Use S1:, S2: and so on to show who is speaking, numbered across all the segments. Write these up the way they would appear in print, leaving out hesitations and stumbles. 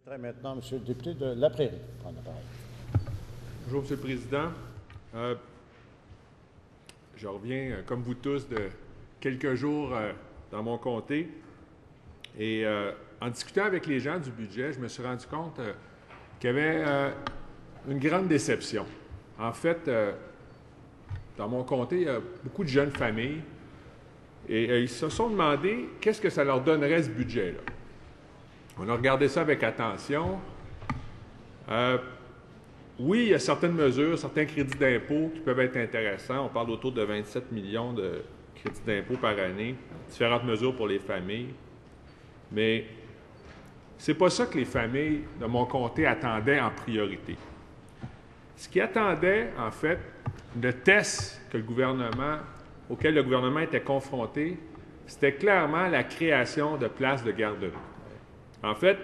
S1: Maintenant, M. le député de La Prairie, prendre la parole.
S2: Bonjour, M. le Président. Je reviens, comme vous tous, de quelques jours dans mon comté. Et en discutant avec les gens du budget, je me suis rendu compte qu'il y avait une grande déception. En fait, dans mon comté, il y a beaucoup de jeunes familles et ils se sont demandé qu'est-ce que ça leur donnerait ce budget-là. On a regardé ça avec attention. Oui, il y a certaines mesures, certains crédits d'impôt qui peuvent être intéressants. On parle autour de 27 millions de crédits d'impôt par année, différentes mesures pour les familles. Mais c'est pas ça que les familles de mon comté attendaient en priorité. Ce qu'ils attendaient, en fait, le test auquel le gouvernement était confronté, c'était clairement la création de places de garderie. En fait,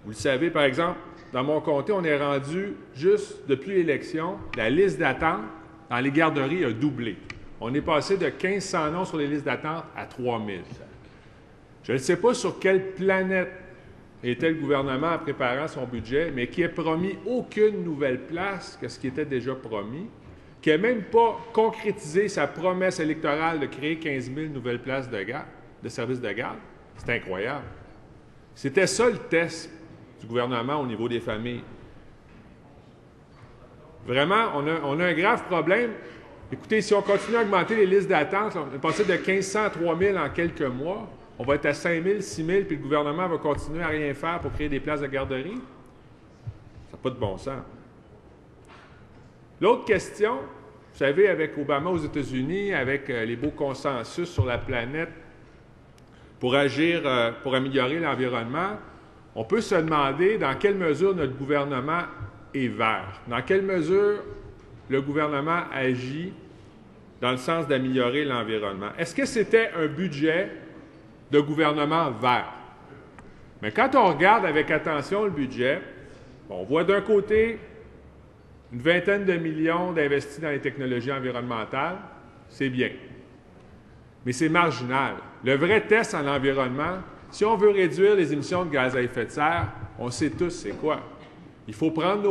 S2: vous le savez, par exemple, dans mon comté, on est rendu, juste depuis l'élection, la liste d'attente dans les garderies a doublé. On est passé de 1500 noms sur les listes d'attente à 3000. Je ne sais pas sur quelle planète était le gouvernement en préparant son budget, mais qui n'a promis aucune nouvelle place que ce qui était déjà promis, qui n'a même pas concrétisé sa promesse électorale de créer 15 000 nouvelles places de services de garde. C'est incroyable. C'était ça le test du gouvernement au niveau des familles. Vraiment, on a un grave problème. Écoutez, si on continue à augmenter les listes d'attente, on est passé de 1500 à 3000 en quelques mois, on va être à 5000, 6000, puis le gouvernement va continuer à rien faire pour créer des places de garderie. Ça n'a pas de bon sens. L'autre question, vous savez, avec Obama aux États-Unis, avec les beaux consensus sur la planète, pour agir, pour améliorer l'environnement, on peut se demander dans quelle mesure notre gouvernement est vert, dans quelle mesure le gouvernement agit dans le sens d'améliorer l'environnement. Est-ce que c'était un budget de gouvernement vert? Mais quand on regarde avec attention le budget, on voit d'un côté une vingtaine de millions d'investis dans les technologies environnementales, c'est bien. Mais c'est marginal. Le vrai test en environnement, si on veut réduire les émissions de gaz à effet de serre, on sait tous c'est quoi. Il faut prendre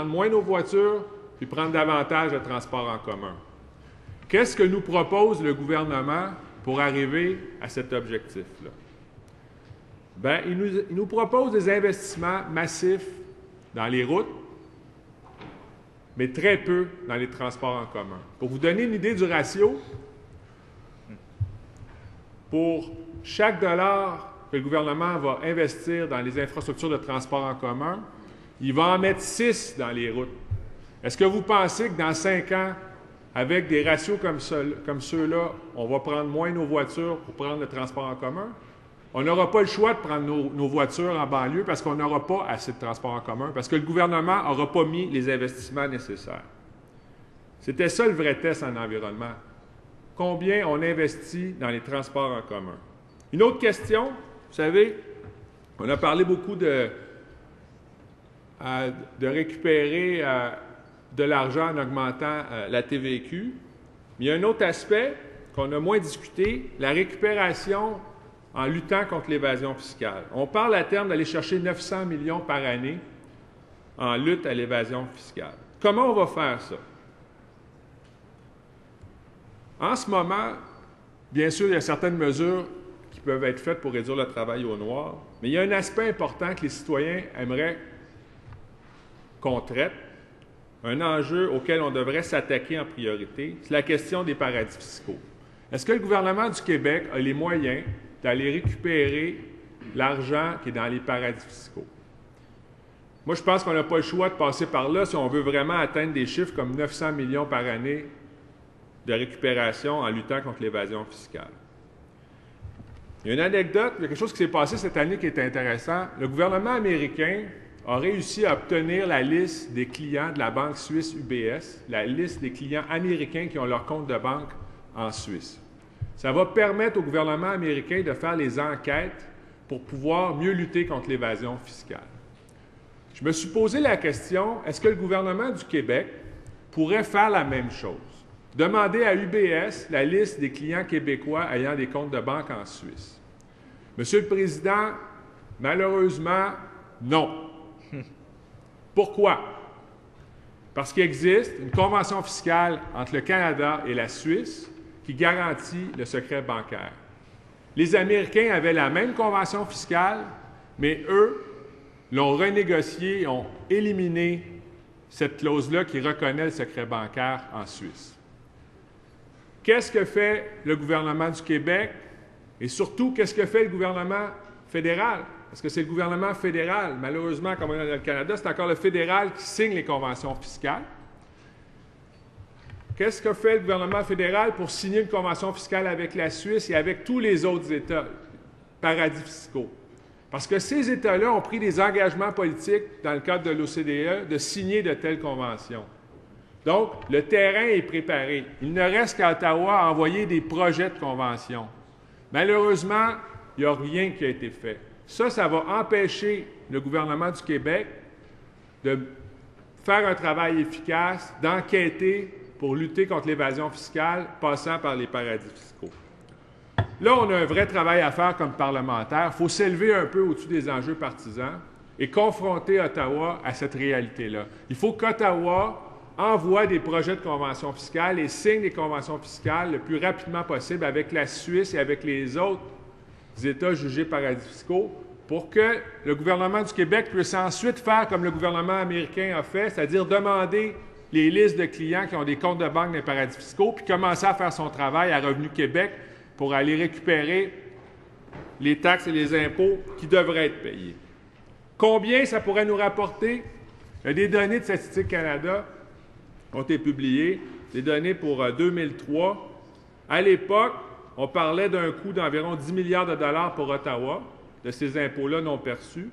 S2: moins nos voitures, puis prendre davantage de transports en commun. Qu'est-ce que nous propose le gouvernement pour arriver à cet objectif-là? Bien, il nous propose des investissements massifs dans les routes, mais très peu dans les transports en commun. Pour vous donner une idée du ratio, pour chaque dollar que le gouvernement va investir dans les infrastructures de transport en commun, il va en mettre 6 dans les routes. Est-ce que vous pensez que dans 5 ans, avec des ratios comme ceux-là, on va prendre moins nos voitures pour prendre le transport en commun? On n'aura pas le choix de prendre nos voitures en banlieue parce qu'on n'aura pas assez de transport en commun, parce que le gouvernement n'aura pas mis les investissements nécessaires. C'était ça le vrai test en environnement. Combien on investit dans les transports en commun? Une autre question, vous savez, on a parlé beaucoup de récupérer de l'argent en augmentant la TVQ, mais il y a un autre aspect qu'on a moins discuté, la récupération en luttant contre l'évasion fiscale. On parle à terme d'aller chercher 900 millions par année en lutte à l'évasion fiscale. Comment on va faire ça? En ce moment, bien sûr, il y a certaines mesures qui peuvent être faites pour réduire le travail au noir, mais il y a un aspect important que les citoyens aimeraient qu'on traite, un enjeu auquel on devrait s'attaquer en priorité, c'est la question des paradis fiscaux. Est-ce que le gouvernement du Québec a les moyens d'aller récupérer l'argent qui est dans les paradis fiscaux? Moi, je pense qu'on n'a pas le choix de passer par là si on veut vraiment atteindre des chiffres comme 900 millions par année de récupération en luttant contre l'évasion fiscale. Il y a une anecdote, il y a quelque chose qui s'est passé cette année qui est intéressant. Le gouvernement américain a réussi à obtenir la liste des clients de la banque suisse UBS, la liste des clients américains qui ont leur compte de banque en Suisse. Ça va permettre au gouvernement américain de faire les enquêtes pour pouvoir mieux lutter contre l'évasion fiscale. Je me suis posé la question, est-ce que le gouvernement du Québec pourrait faire la même chose? Demander à UBS la liste des clients québécois ayant des comptes de banque en Suisse. Monsieur le Président, Malheureusement, non. Pourquoi? Parce qu'il existe une convention fiscale entre le Canada et la Suisse qui garantit le secret bancaire. Les Américains avaient la même convention fiscale, mais eux l'ont renégociée et ont éliminé cette clause-là qui reconnaît le secret bancaire en Suisse. Qu'est-ce que fait le gouvernement du Québec? Et surtout, qu'est-ce que fait le gouvernement fédéral? Parce que c'est le gouvernement fédéral, malheureusement, comme on est dans le Canada, c'est encore le fédéral qui signe les conventions fiscales. Qu'est-ce que fait le gouvernement fédéral pour signer une convention fiscale avec la Suisse et avec tous les autres États paradis fiscaux? Parce que ces États-là ont pris des engagements politiques dans le cadre de l'OCDE de signer de telles conventions. Donc, le terrain est préparé. Il ne reste qu'à Ottawa à envoyer des projets de convention. Malheureusement, il n'y a rien qui a été fait. Ça va empêcher le gouvernement du Québec de faire un travail efficace, d'enquêter pour lutter contre l'évasion fiscale, passant par les paradis fiscaux. Là, on a un vrai travail à faire comme parlementaire. Il faut s'élever un peu au-dessus des enjeux partisans et confronter Ottawa à cette réalité-là. Il faut qu'Ottawa envoie des projets de convention fiscale et signe des conventions fiscales le plus rapidement possible avec la Suisse et avec les autres États jugés paradis fiscaux pour que le gouvernement du Québec puisse ensuite faire comme le gouvernement américain a fait, c'est-à-dire demander les listes de clients qui ont des comptes de banque dans les paradis fiscaux, puis commencer à faire son travail à Revenu Québec pour aller récupérer les taxes et les impôts qui devraient être payés. Combien ça pourrait nous rapporter? Il y a des données de Statistique Canada ont été publiées, des données pour 2003. À l'époque, on parlait d'un coût d'environ 10 milliards de dollars pour Ottawa, de ces impôts-là non perçus,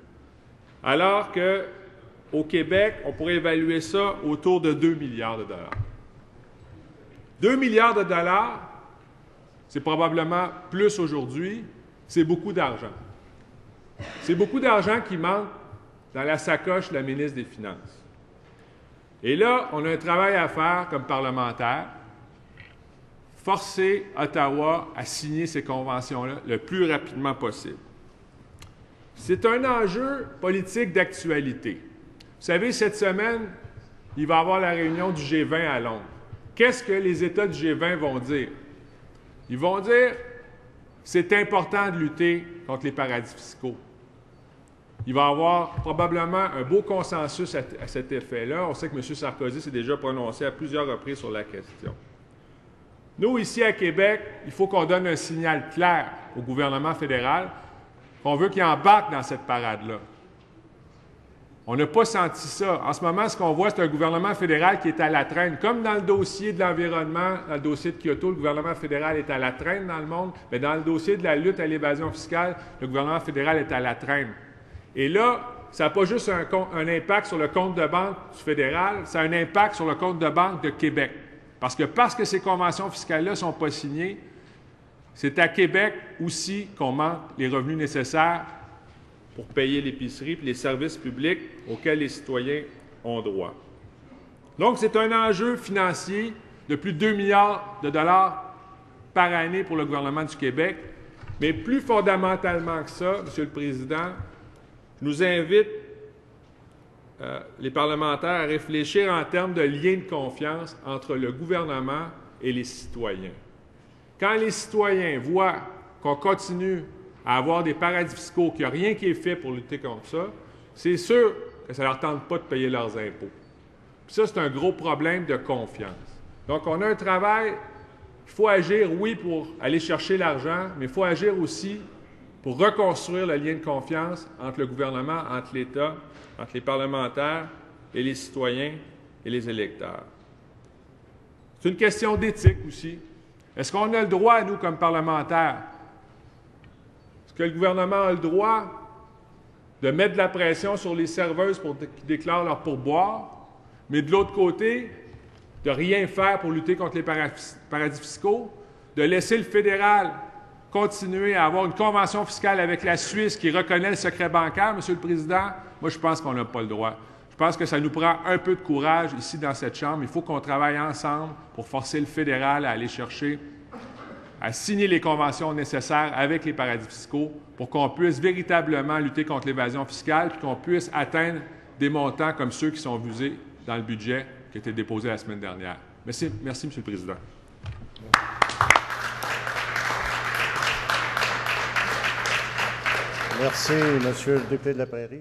S2: alors qu'au Québec, on pourrait évaluer ça autour de 2 milliards de dollars. 2 milliards de dollars, c'est probablement plus aujourd'hui, c'est beaucoup d'argent. C'est beaucoup d'argent qui manque dans la sacoche de la ministre des Finances. Et là, on a un travail à faire comme parlementaire, forcer Ottawa à signer ces conventions-là le plus rapidement possible. C'est un enjeu politique d'actualité. Vous savez, cette semaine, il va y avoir la réunion du G20 à Londres. Qu'est-ce que les États du G20 vont dire? Ils vont dire « c'est important de lutter contre les paradis fiscaux ». Il va y avoir probablement un beau consensus à cet effet-là. On sait que M. Sarkozy s'est déjà prononcé à plusieurs reprises sur la question. Nous, ici à Québec, il faut qu'on donne un signal clair au gouvernement fédéral qu'on veut qu'il embarque dans cette parade-là. On n'a pas senti ça. En ce moment, ce qu'on voit, c'est un gouvernement fédéral qui est à la traîne. Comme dans le dossier de l'environnement, dans le dossier de Kyoto, le gouvernement fédéral est à la traîne dans le monde, mais dans le dossier de la lutte à l'évasion fiscale, le gouvernement fédéral est à la traîne. Et là, ça n'a pas juste un impact sur le compte de banque du fédéral, ça a un impact sur le compte de banque de Québec. Parce que ces conventions fiscales-là ne sont pas signées, c'est à Québec aussi qu'on manque les revenus nécessaires pour payer l'épicerie et les services publics auxquels les citoyens ont droit. Donc, c'est un enjeu financier de plus de 2 milliards de dollars par année pour le gouvernement du Québec. Mais plus fondamentalement que ça, M. le Président, je nous invite, les parlementaires, à réfléchir en termes de lien de confiance entre le gouvernement et les citoyens. Quand les citoyens voient qu'on continue à avoir des paradis fiscaux, qu'il n'y a rien qui est fait pour lutter contre ça, c'est sûr que ça ne leur tente pas de payer leurs impôts. Puis ça, c'est un gros problème de confiance. Donc, on a un travail, il faut agir, oui, pour aller chercher l'argent, mais il faut agir aussi pour reconstruire le lien de confiance entre le gouvernement, entre l'État, entre les parlementaires et les citoyens et les électeurs. C'est une question d'éthique aussi. Est-ce qu'on a le droit, nous, comme parlementaires, est-ce que le gouvernement a le droit de mettre de la pression sur les serveuses pour qu'ils déclarent leur pourboire, mais de l'autre côté, de rien faire pour lutter contre les paradis fiscaux, de laisser le fédéral continuer à avoir une convention fiscale avec la Suisse qui reconnaît le secret bancaire, M. le Président? Moi, je pense qu'on n'a pas le droit. Je pense que ça nous prend un peu de courage ici dans cette Chambre. Il faut qu'on travaille ensemble pour forcer le fédéral à aller chercher à signer les conventions nécessaires avec les paradis fiscaux pour qu'on puisse véritablement lutter contre l'évasion fiscale et qu'on puisse atteindre des montants comme ceux qui sont visés dans le budget qui a été déposé la semaine dernière. Merci, M. le Président.
S1: Merci, M. le député de la Prairie.